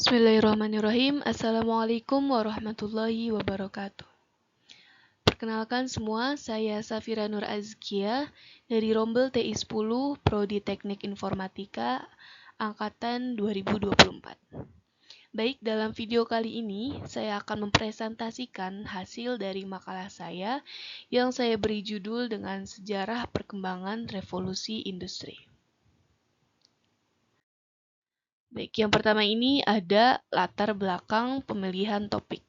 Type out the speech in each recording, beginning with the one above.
Bismillahirrahmanirrahim. Assalamualaikum warahmatullahi wabarakatuh. Perkenalkan semua, saya Safira Nur Azkia dari Rombel TI 10 Prodi Teknik Informatika Angkatan 2024. Baik, dalam video kali ini saya akan mempresentasikan hasil dari makalah saya yang saya beri judul dengan Sejarah Perkembangan Revolusi Industri. Baik, yang pertama ini ada latar belakang pemilihan topik.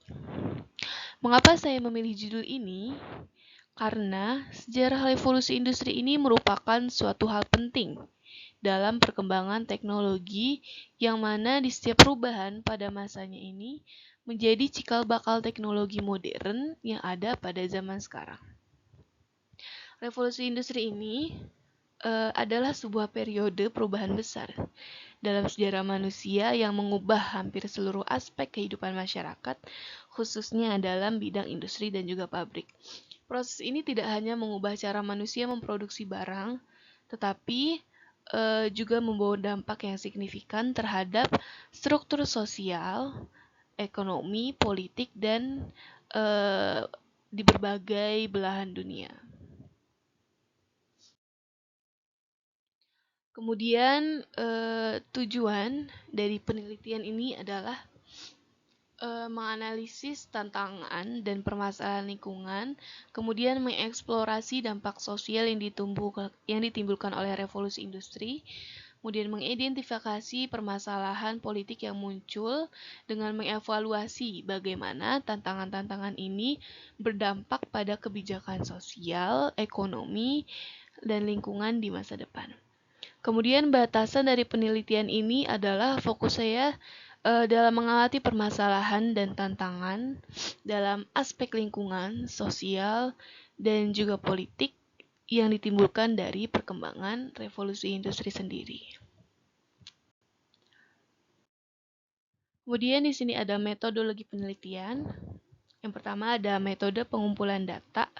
Mengapa saya memilih judul ini? Karena sejarah revolusi industri ini merupakan suatu hal penting dalam perkembangan teknologi yang mana di setiap perubahan pada masanya ini menjadi cikal bakal teknologi modern yang ada pada zaman sekarang. Revolusi industri ini adalah sebuah periode perubahan besar dalam sejarah manusia yang mengubah hampir seluruh aspek kehidupan masyarakat, khususnya dalam bidang industri dan juga pabrik. Proses ini tidak hanya mengubah cara manusia memproduksi barang, tetapi juga membawa dampak yang signifikan terhadap struktur sosial, ekonomi, politik, dan di berbagai belahan dunia. Kemudian tujuan dari penelitian ini adalah menganalisis tantangan dan permasalahan lingkungan, kemudian mengeksplorasi dampak sosial yang ditimbulkan oleh revolusi industri, kemudian mengidentifikasi permasalahan politik yang muncul dengan mengevaluasi bagaimana tantangan-tantangan ini berdampak pada kebijakan sosial, ekonomi, dan lingkungan di masa depan. Kemudian batasan dari penelitian ini adalah fokus saya dalam mengamati permasalahan dan tantangan dalam aspek lingkungan, sosial, dan juga politik yang ditimbulkan dari perkembangan revolusi industri sendiri. Kemudian di sini ada metodologi penelitian. Yang pertama ada metode pengumpulan data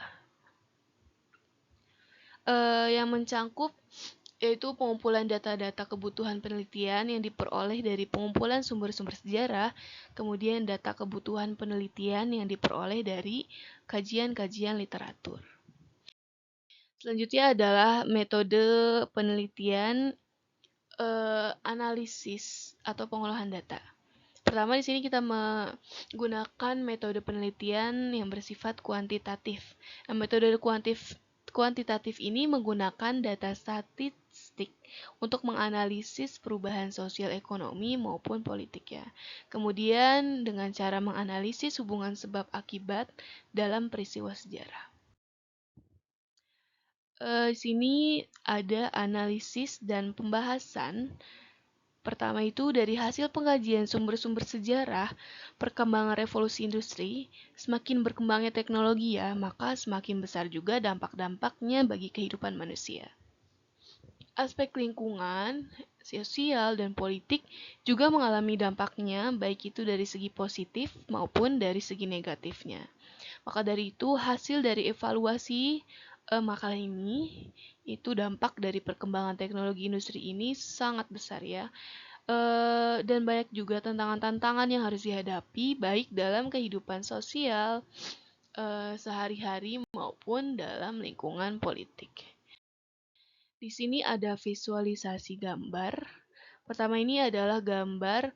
yang mencangkup yaitu pengumpulan data-data kebutuhan penelitian yang diperoleh dari pengumpulan sumber-sumber sejarah, kemudian data kebutuhan penelitian yang diperoleh dari kajian-kajian literatur. Selanjutnya adalah metode penelitian analisis atau pengolahan data. Pertama di sini kita menggunakan metode penelitian yang bersifat kuantitatif. Metode kuantitatif ini menggunakan data statistik untuk menganalisis perubahan sosial ekonomi maupun politik ya. Kemudian dengan cara menganalisis hubungan sebab akibat dalam peristiwa sejarah. Di sini ada analisis dan pembahasan. Pertama itu dari hasil pengkajian sumber-sumber sejarah perkembangan revolusi industri, semakin berkembangnya teknologi ya, maka semakin besar juga dampak-dampaknya bagi kehidupan manusia. Aspek lingkungan, sosial, dan politik juga mengalami dampaknya, baik itu dari segi positif maupun dari segi negatifnya. Maka dari itu, hasil dari evaluasi makalah ini, itu dampak dari perkembangan teknologi industri ini sangat besar ya. Dan banyak juga tantangan-tantangan yang harus dihadapi, baik dalam kehidupan sosial, sehari-hari maupun dalam lingkungan politik. Di sini ada visualisasi gambar. Pertama ini adalah gambar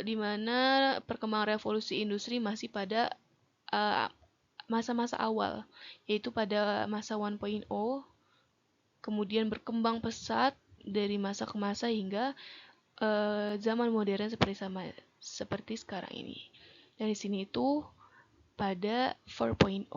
di mana perkembangan revolusi industri masih pada masa-masa awal, yaitu pada masa 1.0, kemudian berkembang pesat dari masa ke masa hingga zaman modern seperti sekarang ini. Dan di sini itu pada 4.0.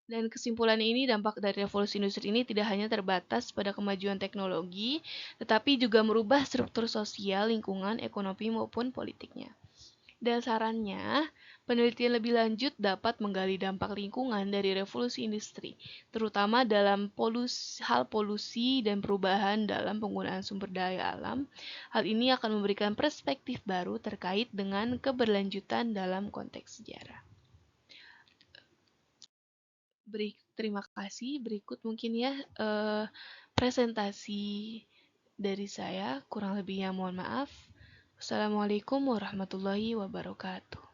Dan kesimpulan ini, dampak dari revolusi industri ini tidak hanya terbatas pada kemajuan teknologi, tetapi juga merubah struktur sosial, lingkungan, ekonomi, maupun politiknya. Dan sarannya, penelitian lebih lanjut dapat menggali dampak lingkungan dari revolusi industri, terutama dalam hal polusi dan perubahan dalam penggunaan sumber daya alam. Hal ini akan memberikan perspektif baru terkait dengan keberlanjutan dalam konteks sejarah. Terima kasih. Berikut mungkin ya presentasi Dari saya, kurang lebihnya mohon maaf. Wassalamualaikum warahmatullahi wabarakatuh.